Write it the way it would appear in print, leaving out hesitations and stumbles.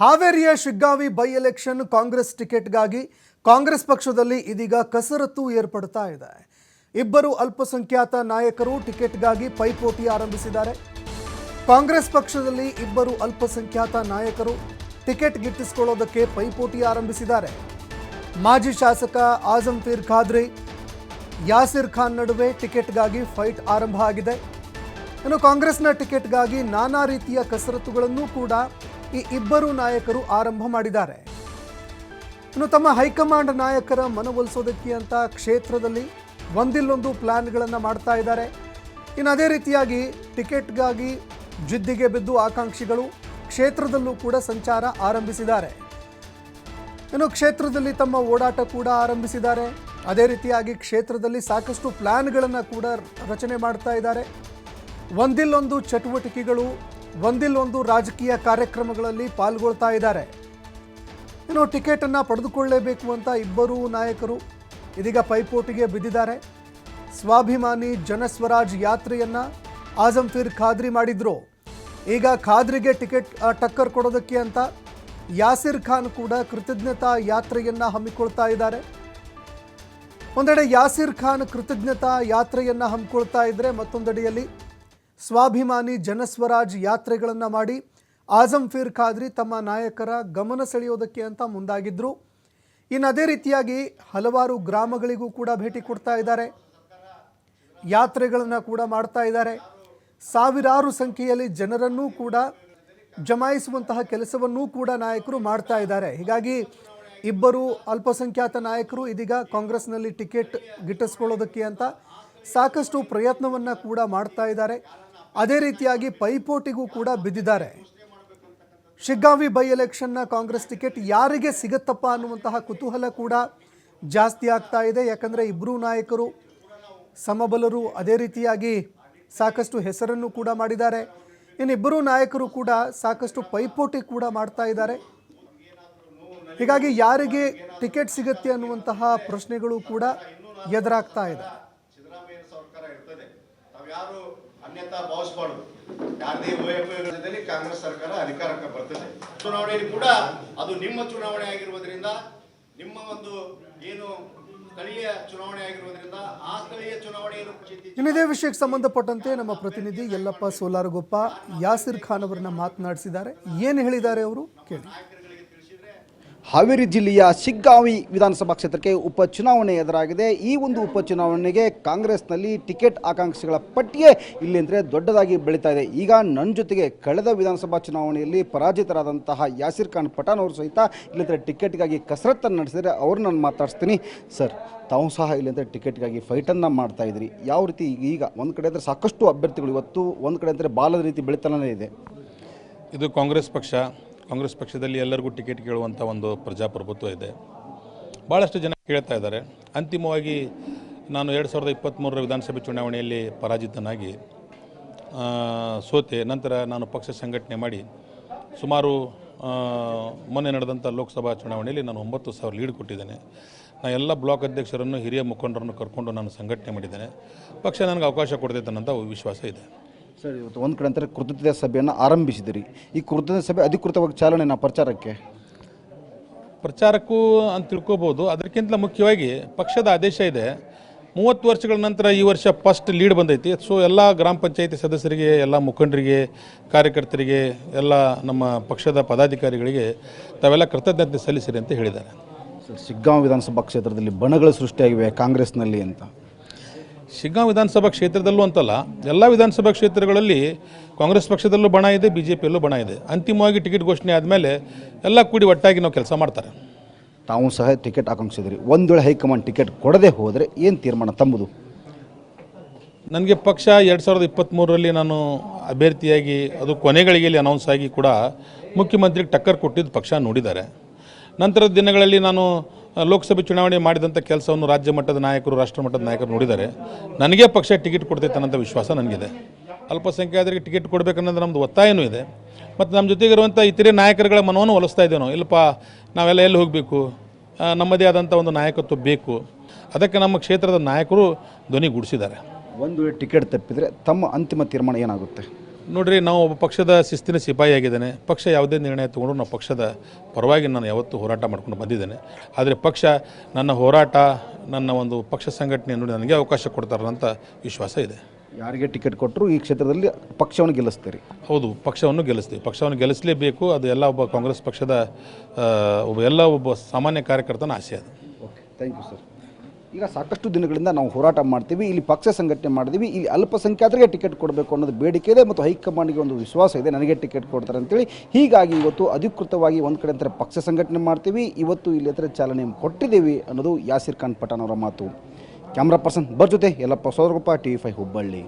ಹಾವೇರಿಯ Shiggavi by election Congress ಟಿಕೆಟ್ಗಾಗಿ Congress ಪಕ್ಷದಲ್ಲಿ ಇದೀಗ ಕಸರತ್ತು ಏರ್ಪಡ್ತಾ ಇದೆ. ಇಬ್ಬರು ಅಲ್ಪಸಂಖ್ಯಾತ ನಾಯಕರು ಟಿಕೆಟ್ಗಾಗಿ ಪೈಪೋಟಿ ಆರಂಭಿಸಿದ್ದಾರೆ. ಕಾಂಗ್ರೆಸ್ ಪಕ್ಷದಲ್ಲಿ ಇಬ್ಬರು ಅಲ್ಪಸಂಖ್ಯಾತ ನಾಯಕರು ಟಿಕೆಟ್ ಗಿಟ್ಟಿಸಿಕೊಳ್ಳೋದಕ್ಕೆ ಪೈಪೋಟಿ ಆರಂಭಿಸಿದ್ದಾರೆ. ಮಾಜಿ ಶಾಸಕ ಆಜಂಫೀರ್ ಖಾದ್ರಿ, ಯಾಸಿರ್ ಖಾನ್ ನಡುವೆ ಟಿಕೆಟ್ಗಾಗಿ ಫೈಟ್ ಆರಂಭ ಆಗಿದೆ. ಇನ್ನು ಕಾಂಗ್ರೆಸ್ನ ಟಿಕೆಟ್ಗಾಗಿ ನಾನಾ ರೀತಿಯ ಕಸರತ್ತುಗಳನ್ನು ಕೂಡ ಈ ಇಬ್ಬರು ನಾಯಕರು ಆರಂಭ ಮಾಡಿದ್ದಾರೆ. ಇನ್ನು ತಮ್ಮ ಹೈಕಮಾಂಡ್ ನಾಯಕರ ಮನವೊಲಿಸೋದಕ್ಕೆ ಅಂತ ಕ್ಷೇತ್ರದಲ್ಲಿ ಒಂದಿಲ್ಲೊಂದು ಪ್ಲಾನ್ಗಳನ್ನು ಮಾಡ್ತಾ ಇದ್ದಾರೆ. ಇನ್ನು ಅದೇ ರೀತಿಯಾಗಿ ಟಿಕೆಟ್ಗಾಗಿ ಜಿದ್ದಿಗೆ ಬಿದ್ದು ಆಕಾಂಕ್ಷಿಗಳು ಕ್ಷೇತ್ರದಲ್ಲೂ ಕೂಡ ಸಂಚಾರ ಆರಂಭಿಸಿದ್ದಾರೆ. ಇನ್ನು ಕ್ಷೇತ್ರದಲ್ಲಿ ತಮ್ಮ ಓಡಾಟ ಕೂಡ ಆರಂಭಿಸಿದ್ದಾರೆ. ಅದೇ ರೀತಿಯಾಗಿ ಕ್ಷೇತ್ರದಲ್ಲಿ ಸಾಕಷ್ಟು ಪ್ಲಾನ್ಗಳನ್ನು ಕೂಡ ರಚನೆ ಮಾಡ್ತಾ ಇದ್ದಾರೆ. ಒಂದಿಲ್ಲೊಂದು ಚಟುವಟಿಕೆಗಳು, ಒಂದಿಲ್ಲೊಂದು ರಾಜಕೀಯ ಕಾರ್ಯಕ್ರಮಗಳಲ್ಲಿ ಪಾಲ್ಗೊಳ್ತಾ ಇದ್ದಾರೆ. ಇನ್ನು ಟಿಕೆಟನ್ನು ಪಡೆದುಕೊಳ್ಳಲೇಬೇಕು ಅಂತ ಇಬ್ಬರೂ ನಾಯಕರು ಇದೀಗ ಪೈಪೋಟಿಗೆ ಬಿದ್ದಿದ್ದಾರೆ. ಸ್ವಾಭಿಮಾನಿ ಜನಸ್ವರಾಜ್ ಯಾತ್ರೆಯನ್ನು ಆಜಂಫೀರ್ ಖಾದ್ರಿ ಮಾಡಿದ್ರು. ಈಗ ಖಾದ್ರಿಗೆ ಟಿಕೆಟ್ ಟಕ್ಕರ್ ಕೊಡೋದಕ್ಕೆ ಅಂತ ಯಾಸಿರ್ ಖಾನ್ ಕೂಡ ಕೃತಜ್ಞತಾ ಯಾತ್ರೆಯನ್ನು ಹಮ್ಮಿಕೊಳ್ತಾ ಇದ್ದಾರೆ. ಒಂದೆಡೆ ಯಾಸಿರ್ ಖಾನ್ ಕೃತಜ್ಞತಾ ಯಾತ್ರೆಯನ್ನು ಹಮ್ಮಿಕೊಳ್ತಾ ಇದ್ದರೆ, ಮತ್ತೊಂದೆಡೆಯಲ್ಲಿ ಸ್ವಾಭಿಮಾನಿ ಜನಸ್ವರಾಜ್ ಯಾತ್ರೆಗಳನ್ನು ಮಾಡಿ ಆಜಂಫೀರ್ ಖಾದ್ರಿ ತಮ್ಮ ನಾಯಕರ ಗಮನ ಸೆಳೆಯೋದಕ್ಕೆ ಅಂತ ಮುಂದಾಗಿದ್ದರು. ಇನ್ನು ಅದೇ ರೀತಿಯಾಗಿ ಹಲವಾರು ಗ್ರಾಮಗಳಿಗೂ ಕೂಡ ಭೇಟಿ ಕೊಡ್ತಾ ಇದ್ದಾರೆ, ಯಾತ್ರೆಗಳನ್ನು ಕೂಡ ಮಾಡ್ತಾ ಇದ್ದಾರೆ. ಸಾವಿರಾರು ಸಂಖ್ಯೆಯಲ್ಲಿ ಜನರನ್ನೂ ಕೂಡ ಜಮಾಯಿಸುವಂತಹ ಕೆಲಸವನ್ನೂ ಕೂಡ ನಾಯಕರು ಮಾಡ್ತಾ ಇದ್ದಾರೆ. ಹೀಗಾಗಿ ಇಬ್ಬರು ಅಲ್ಪಸಂಖ್ಯಾತ ನಾಯಕರು ಇದೀಗ ಕಾಂಗ್ರೆಸ್ನಲ್ಲಿ ಟಿಕೆಟ್ ಗಿಟ್ಟಿಸ್ಕೊಳ್ಳೋದಕ್ಕೆ ಅಂತ ಸಾಕಷ್ಟು ಪ್ರಯತ್ನವನ್ನು ಕೂಡ ಮಾಡ್ತಾ ಇದ್ದಾರೆ. ಅದೇ ರೀತಿಯಾಗಿ ಪೈಪೋಟಿಗೂ ಕೂಡ ಬಿದ್ದಿದ್ದಾರೆ. ಶಿಗ್ಗಾವಿ ಬೈ ಎಲೆಕ್ಷನ್ನ ಕಾಂಗ್ರೆಸ್ ಟಿಕೆಟ್ ಯಾರಿಗೆ ಸಿಗುತ್ತಪ್ಪ ಅನ್ನುವಂತಹ ಕುತೂಹಲ ಕೂಡ ಜಾಸ್ತಿ ಆಗ್ತಾ ಇದೆ. ಯಾಕಂದರೆ ಇಬ್ಬರೂ ನಾಯಕರು ಸಮಬಲರು, ಅದೇ ರೀತಿಯಾಗಿ ಸಾಕಷ್ಟು ಹೆಸರನ್ನು ಕೂಡ ಮಾಡಿದ್ದಾರೆ. ಇನ್ನಿಬ್ಬರೂ ನಾಯಕರು ಕೂಡ ಸಾಕಷ್ಟು ಪೈಪೋಟಿ ಕೂಡ ಮಾಡ್ತಾ ಇದ್ದಾರೆ. ಹೀಗಾಗಿ ಯಾರಿಗೆ ಟಿಕೆಟ್ ಸಿಗುತ್ತೆ ಅನ್ನುವಂತಹ ಪ್ರಶ್ನೆಗಳು ಕೂಡ ಎದುರಾಗ್ತಾ ಇದೆ. ಅನ್ಯತಾ ಭಾವಿಸಬಾರ್ದು. ಯಾರದೇ ಉಪಯೋಗದಲ್ಲಿ ಕಾಂಗ್ರೆಸ್ ಸರ್ಕಾರ ಅಧಿಕಾರಕ್ಕೆ ಬರ್ತದೆ. ಚುನಾವಣೆಯಲ್ಲಿ ಕೂಡ ಅದು ನಿಮ್ಮ ಚುನಾವಣೆ ಆಗಿರುವುದರಿಂದ, ನಿಮ್ಮ ಒಂದು ಏನು ಸ್ಥಳೀಯ ಚುನಾವಣೆ ಆಗಿರುವುದರಿಂದ ಆ ಸ್ಥಳೀಯ ಚುನಾವಣೆಯನ್ನು ಇನ್ನಿದೇ ವಿಷಯಕ್ಕೆ ಸಂಬಂಧಪಟ್ಟಂತೆ ನಮ್ಮ ಪ್ರತಿನಿಧಿ ಯಲ್ಲಪ್ಪ ಸೋಲಾರಗೊಪ್ಪ ಯಾಸಿರ್ ಖಾನ್ ಅವರನ್ನ ಮಾತನಾಡಿಸಿದ್ದಾರೆ. ಏನು ಹೇಳಿದ್ದಾರೆ ಅವರು ಕೇಳಿ. ಹಾವೇರಿ ಜಿಲ್ಲೆಯ ಶಿಗ್ಗಾವಿ ವಿಧಾನಸಭಾ ಕ್ಷೇತ್ರಕ್ಕೆ ಉಪಚುನಾವಣೆ ಎದುರಾಗಿದೆ. ಈ ಒಂದು ಉಪಚುನಾವಣೆಗೆ ಕಾಂಗ್ರೆಸ್ನಲ್ಲಿ ಟಿಕೆಟ್ ಆಕಾಂಕ್ಷಿಗಳ ಪಟ್ಟಿಯೇ ಇಲ್ಲಿ ಅಂದರೆ ದೊಡ್ಡದಾಗಿ ಬೆಳೀತಾ ಇದೆ. ಈಗ ನನ್ನ ಜೊತೆಗೆ ಕಳೆದ ವಿಧಾನಸಭಾ ಚುನಾವಣೆಯಲ್ಲಿ ಪರಾಜಿತರಾದಂತಹ ಯಾಸಿರ್ ಖಾನ್ ಪಠಾಣ್ ಅವರು ಸಹಿತ ಇಲ್ಲಿಂದ ಟಿಕೆಟ್ಗಾಗಿ ಕಸರತ್ತನ್ನು ನಡೆಸಿದರೆ ಅವ್ರು ನಾನು ಮಾತಾಡ್ತೀನಿ. ಸರ್, ತಾವು ಸಹ ಇಲ್ಲಿಂದ ಟಿಕೆಟ್ಗಾಗಿ ಫೈಟನ್ನು ಮಾಡ್ತಾ ಇದ್ರಿ. ಯಾವ ರೀತಿ ಈಗ ಒಂದು ಕಡೆ ಅಂದರೆ ಸಾಕಷ್ಟು ಅಭ್ಯರ್ಥಿಗಳು, ಇವತ್ತು ಒಂದು ಕಡೆ ಅಂದರೆ ಬಾಲದ ರೀತಿ ಬೆಳೀತಾನೇ ಇದೆ. ಇದು ಕಾಂಗ್ರೆಸ್ ಪಕ್ಷದಲ್ಲಿ ಎಲ್ಲರಿಗೂ ಟಿಕೆಟ್ ಕೇಳುವಂಥ ಒಂದು ಪ್ರಜಾಪ್ರಭುತ್ವ ಇದೆ. ಭಾಳಷ್ಟು ಜನ ಕೇಳ್ತಾ ಇದ್ದಾರೆ. ಅಂತಿಮವಾಗಿ ನಾನು 2023 ವಿಧಾನಸಭೆ ಚುನಾವಣೆಯಲ್ಲಿ ಪರಾಜಿತನಾಗಿ ಸೋತೆ. ನಂತರ ನಾನು ಪಕ್ಷ ಸಂಘಟನೆ ಮಾಡಿ ಸುಮಾರು ಮೊನ್ನೆ ನಡೆದಂಥ ಲೋಕಸಭಾ ಚುನಾವಣೆಯಲ್ಲಿ ನಾನು 9,000 ಲೀಡ್ ಕೊಟ್ಟಿದ್ದೇನೆ. ನಾನು ಎಲ್ಲ ಬ್ಲಾಕ್ ಅಧ್ಯಕ್ಷರನ್ನು, ಹಿರಿಯ ಮುಖಂಡರನ್ನು ಕರ್ಕೊಂಡು ನಾನು ಸಂಘಟನೆ ಮಾಡಿದ್ದೇನೆ. ಪಕ್ಷ ನನಗೆ ಅವಕಾಶ ಕೊಡ್ತೈತೆ ಅನ್ನೋಂಥ ವಿಶ್ವಾಸ ಇದೆ. ಸರ್, ಇವತ್ತು ಒಂದು ಕಡೆ ಅಂತಾರೆ ಕೃತಜ್ಞತಾ ಸಭೆಯನ್ನು ಆರಂಭಿಸಿದಿರಿ. ಈ ಕೃತಜ್ಞತಾ ಸಭೆ ಅಧಿಕೃತವಾಗಿ ಚಾಲನೆ ಪ್ರಚಾರಕ್ಕೂ ಅಂತ ತಿಳ್ಕೊಬೋದು. ಅದಕ್ಕಿಂತ ಮುಖ್ಯವಾಗಿ ಪಕ್ಷದ ಆದೇಶ ಇದೆ. 30 ವರ್ಷಗಳ ನಂತರ ಈ ವರ್ಷ ಫಸ್ಟ್ ಲೀಡ್ ಬಂದೈತಿ. ಸೊ ಎಲ್ಲ ಗ್ರಾಮ ಪಂಚಾಯಿತಿ ಸದಸ್ಯರಿಗೆ, ಎಲ್ಲ ಮುಖಂಡರಿಗೆ, ಕಾರ್ಯಕರ್ತರಿಗೆ, ಎಲ್ಲ ನಮ್ಮ ಪಕ್ಷದ ಪದಾಧಿಕಾರಿಗಳಿಗೆ ತಾವೆಲ್ಲ ಕೃತಜ್ಞತೆ ಸಲ್ಲಿಸಿರಿ ಅಂತ ಹೇಳಿದ್ದಾರೆ. ಸರ್, ಶಿಗ್ಗಾಂವ್ ವಿಧಾನಸಭಾ ಕ್ಷೇತ್ರದಲ್ಲಿ ಬಣಗಳು ಸೃಷ್ಟಿಯಾಗಿವೆ ಕಾಂಗ್ರೆಸ್ನಲ್ಲಿ ಅಂತ. ಶಿಗ್ಗಾಂವ್ ವಿಧಾನಸಭಾ ಕ್ಷೇತ್ರದಲ್ಲೂ ಅಂತಲ್ಲ, ಎಲ್ಲ ವಿಧಾನಸಭಾ ಕ್ಷೇತ್ರಗಳಲ್ಲಿ ಕಾಂಗ್ರೆಸ್ ಪಕ್ಷದಲ್ಲೂ ಬಣ ಇದೆ, BJPಯಲ್ಲೂ ಬಣ ಇದೆ. ಅಂತಿಮವಾಗಿ ಟಿಕೆಟ್ ಘೋಷಣೆ ಆದಮೇಲೆ ಎಲ್ಲ ಕೂಡಿ ಒಟ್ಟಾಗಿ ನಾವು ಕೆಲಸ ಮಾಡ್ತಾರೆ. ತಾವು ಸಹ ಟಿಕೆಟ್ ಆಕಾಂಕ್ಷಿದ್ರಿ. ಒಂದು ವೇಳೆ ಹೈಕಮಾಂಡ್ ಟಿಕೆಟ್ ಕೊಡದೆ ಹೋದರೆ ಏನು ತೀರ್ಮಾನ ತಮ್ಮದು? ನನಗೆ ಪಕ್ಷ 2023ರಲ್ಲಿ ನಾನು ಅಭ್ಯರ್ಥಿಯಾಗಿ, ಅದು ಕೊನೆಗಳಿಗೆಯಲ್ಲಿ ಅನೌನ್ಸ್ ಆಗಿ ಕೂಡ ಮುಖ್ಯಮಂತ್ರಿಗೆ ಟಕ್ಕರ್ ಕೊಟ್ಟಿದ್ದು ಪಕ್ಷ ನೋಡಿದ್ದಾರೆ. ನಂತರದ ದಿನಗಳಲ್ಲಿ ನಾನು ಲೋಕಸಭೆ ಚುನಾವಣೆ ಮಾಡಿದಂಥ ಕೆಲಸವನ್ನು ರಾಜ್ಯ ಮಟ್ಟದ ನಾಯಕರು, ರಾಷ್ಟ್ರ ಮಟ್ಟದ ನಾಯಕರು ನೋಡಿದ್ದಾರೆ. ನನಗೆ ಪಕ್ಷ ಟಿಕೆಟ್ ಕೊಡ್ತೈತೆ ಅನ್ನೋಂಥ ವಿಶ್ವಾಸ ನನಗಿದೆ. ಅಲ್ಪಸಂಖ್ಯಾತರಿಗೆ ಟಿಕೆಟ್ ಕೊಡಬೇಕನ್ನೋದು ನಮ್ಮದು ಒತ್ತಾಯನೂ ಇದೆ. ಮತ್ತು ನಮ್ಮ ಜೊತೆಗಿರುವಂಥ ಇತರೆ ನಾಯಕರುಗಳ ಮನವನ್ನು ಒಲಿಸ್ತಾ ಇದ್ದೇವೆ ನಾವು. ಇಲ್ಲಪ್ಪ, ನಾವೆಲ್ಲ ಎಲ್ಲಿ ಹೋಗಬೇಕು, ನಮ್ಮದೇ ಆದಂಥ ಒಂದು ನಾಯಕತ್ವ ಬೇಕು. ಅದಕ್ಕೆ ನಮ್ಮ ಕ್ಷೇತ್ರದ ನಾಯಕರು ಧ್ವನಿಗೂಡಿಸಿದ್ದಾರೆ. ಒಂದು ಟಿಕೆಟ್ ತಪ್ಪಿದರೆ ತಮ್ಮ ಅಂತಿಮ ತೀರ್ಮಾನ ಏನಾಗುತ್ತೆ? ನೋಡ್ರಿ, ನಾವು ಒಬ್ಬ ಪಕ್ಷದ ಶಿಸ್ತಿನ ಸಿಪಾಯಿ ಆಗಿದ್ದೇನೆ. ಪಕ್ಷ ಯಾವುದೇ ನಿರ್ಣಯ ತೊಗೊಂಡು ನಾವು ಪಕ್ಷದ ಪರವಾಗಿ ನಾನು ಯಾವತ್ತೂ ಹೋರಾಟ ಮಾಡ್ಕೊಂಡು ಬಂದಿದ್ದೇನೆ. ಆದರೆ ಪಕ್ಷ ನನ್ನ ಹೋರಾಟ, ನನ್ನ ಒಂದು ಪಕ್ಷ ಸಂಘಟನೆ ನೋಡಿ ನನಗೆ ಅವಕಾಶ ಕೊಡ್ತಾರಂತ ವಿಶ್ವಾಸ ಇದೆ. ಯಾರಿಗೆ ಟಿಕೆಟ್ ಕೊಟ್ಟರು ಈ ಕ್ಷೇತ್ರದಲ್ಲಿ ಪಕ್ಷವನ್ನು ಗೆಲ್ಲಿಸ್ತೀರಿ? ಹೌದು, ಪಕ್ಷವನ್ನು ಗೆಲ್ಲಿಸ್ತೀವಿ. ಪಕ್ಷವನ್ನು ಗೆಲ್ಲಿಸಲೇಬೇಕು. ಅದು ಎಲ್ಲ ಒಬ್ಬ ಕಾಂಗ್ರೆಸ್ ಪಕ್ಷದ ಒಬ್ಬ ಸಾಮಾನ್ಯ ಕಾರ್ಯಕರ್ತನ ಆಸೆ ಅದು. Okay, thank you sir. ಈಗ ಸಾಕಷ್ಟು ದಿನಗಳಿಂದ ನಾವು ಹೋರಾಟ ಮಾಡ್ತೀವಿ, ಇಲ್ಲಿ ಪಕ್ಷ ಸಂಘಟನೆ ಮಾಡಿದ್ದೀವಿ, ಇಲ್ಲಿ ಅಲ್ಪಸಂಖ್ಯಾತರಿಗೆ ಟಿಕೆಟ್ ಕೊಡಬೇಕು ಅನ್ನೋದು ಬೇಡಿಕೆ ಇದೆ ಮತ್ತು ಹೈಕಮಾಂಡ್ಗೆ ಒಂದು ವಿಶ್ವಾಸ ಇದೆ, ನನಗೆ ಟಿಕೆಟ್ ಕೊಡ್ತಾರೆ ಅಂತೇಳಿ. ಹೀಗಾಗಿ ಇವತ್ತು ಅಧಿಕೃತವಾಗಿ ಒಂದು ಕಡೆ ಅಂತಾರೆ ಪಕ್ಷ ಸಂಘಟನೆ ಮಾಡ್ತೀವಿ, ಇವತ್ತು ಇಲ್ಲಿ ಹತ್ರ ಚಾಲನೆ ಕೊಟ್ಟಿದ್ದೀವಿ ಅನ್ನೋದು ಯಾಸಿರ್ ಖಾನ್ ಪಠಾಣ್ ಅವರ ಮಾತು. ಕ್ಯಾಮ್ರಾ ಪರ್ಸನ್ ಜೊತೆ ಯಲ್ಲಪ್ಪ ಸೋದರಗೊಪ್ಪ, TV5 ಹುಬ್ಬಳ್ಳಿ.